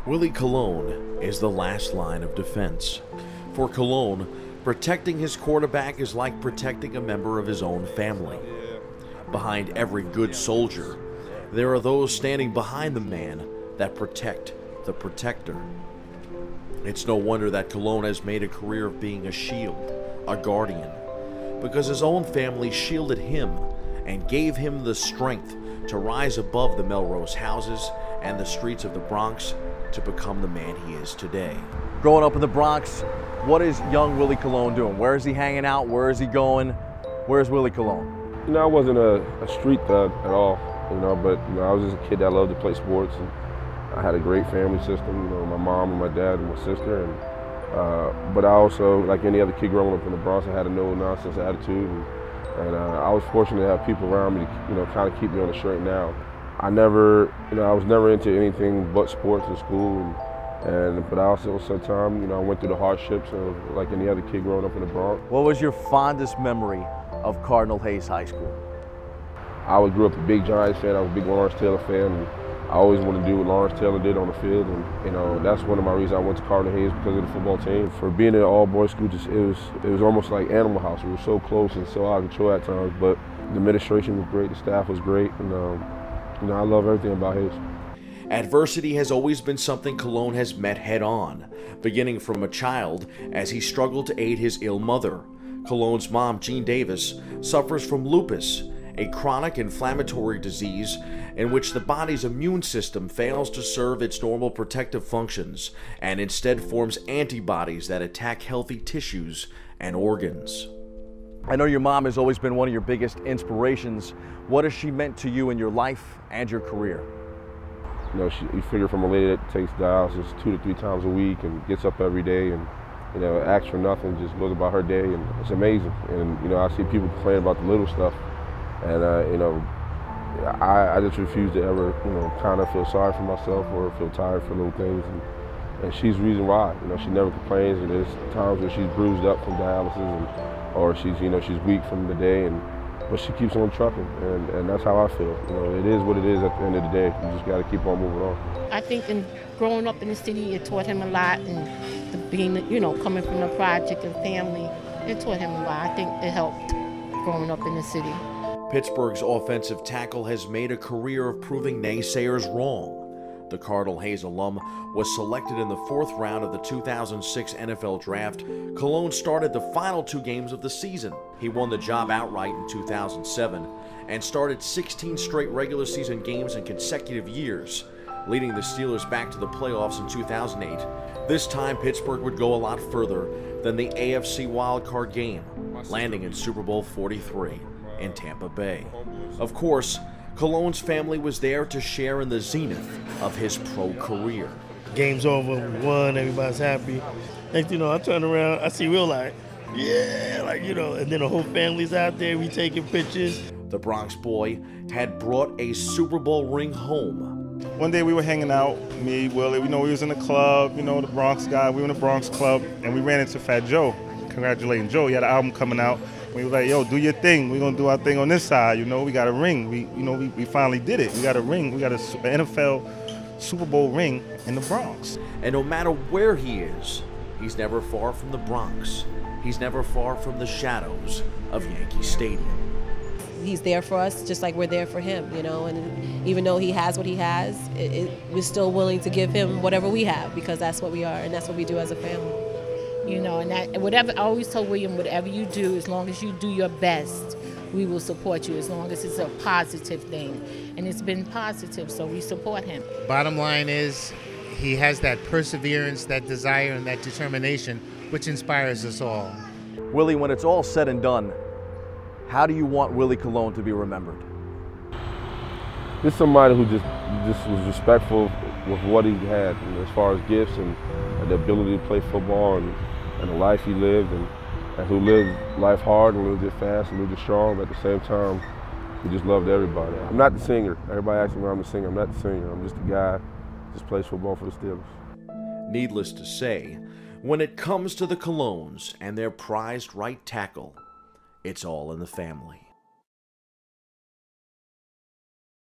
Willie Colon is the last line of defense. For Colon, protecting his quarterback is like protecting a member of his own family. Behind every good soldier, there are those standing behind the man that protect the protector. It's no wonder that Colon has made a career of being a shield, a guardian, because his own family shielded him and gave him the strength to rise above the Melrose houses and the streets of the Bronx to become the man he is today. Growing up in the Bronx, what is young Willie Colon doing? Where is he hanging out? Where is he going? Where's Willie Colon? You know, I wasn't a street thug at all, but I was just a kid that loved to play sports, and I had a great family system, my mom and my dad and my sister, but I also, like any other kid growing up in the Bronx, I had a no-nonsense attitude, and I was fortunate to have people around me to, kind of keep me on the straight and narrow. I was never into anything but sports in school, but I also, sometimes, I went through the hardships of like any other kid growing up in the Bronx. What was your fondest memory of Cardinal Hayes High School? I grew up a big Giants fan. I was a big Lawrence Taylor fan. And I always wanted to do what Lawrence Taylor did on the field, and that's one of my reasons I went to Cardinal Hayes, because of the football team. For being in an all-boys school, it was almost like Animal House. We were so close and so out of control at times, but the administration was great, the staff was great, and I love everything about Hayes. Adversity has always been something Colon has met head-on, beginning from a child as he struggled to aid his ill mother. Colon's mom, Jean Davis, suffers from lupus, a chronic inflammatory disease in which the body's immune system fails to serve its normal protective functions and instead forms antibodies that attack healthy tissues and organs. I know your mom has always been one of your biggest inspirations. What has she meant to you in your life and your career? You figure from a lady that takes dialysis 2 to 3 times a week and gets up every day and asks for nothing, just goes about her day, and it's amazing. And I see people complain about the little stuff, and I just refuse to ever kind of feel sorry for myself or feel tired for little things, and she's the reason why. She never complains, and there's times where she's bruised up from dialysis, or she's weak from the day, but she keeps on trucking, and that's how I feel. It is what it is at the end of the day. You just got to keep on moving on. I think growing up in the city, it taught him a lot, and being, coming from the project and family, it taught him a lot. I think it helped growing up in the city. Pittsburgh's offensive tackle has made a career of proving naysayers wrong. The Cardinal Hayes alum was selected in the 4th round of the 2006 NFL Draft. Colon started the final 2 games of the season. He won the job outright in 2007 and started 16 straight regular season games in consecutive years, leading the Steelers back to the playoffs in 2008. This time, Pittsburgh would go a lot further than the AFC wildcard game, landing in Super Bowl 43 in Tampa Bay. Of course, Colon's family was there to share in the zenith of his pro career. Game's over, we won, everybody's happy. Next thing you know, I turn around, I see Will and then the whole family's out there, we taking pictures. The Bronx boy had brought a Super Bowl ring home. One day we were hanging out, me, Willie, we was in the club, the Bronx guy, we were in the Bronx club, and we ran into Fat Joe, congratulating Joe. He had an album coming out. We were like, yo, do your thing. We're going to do our thing on this side. We got a ring. We finally did it. We got a ring. We got an NFL Super Bowl ring in the Bronx. And no matter where he is, he's never far from the Bronx. He's never far from the shadows of Yankee Stadium. He's there for us just like we're there for him, and even though he has what he has, we're still willing to give him whatever we have, because that's what we are and that's what we do as a family. I always tell William, whatever you do, as long as you do your best, we will support you, as long as it's a positive thing. And it's been positive, so we support him. Bottom line is, he has that perseverance, that desire, and that determination, which inspires us all. Willie, when it's all said and done, how do you want Willie Colon to be remembered? Just somebody who just was respectful with what he had, as far as gifts and the ability to play football and the life he lived, and who lived life hard and lived it fast and lived it strong, but at the same time, he just loved everybody. I'm not the singer. Everybody asks me why I'm the singer. I'm not the singer. I'm just a guy who just plays football for the Steelers. Needless to say, when it comes to the Colons and their prized right tackle, it's all in the family.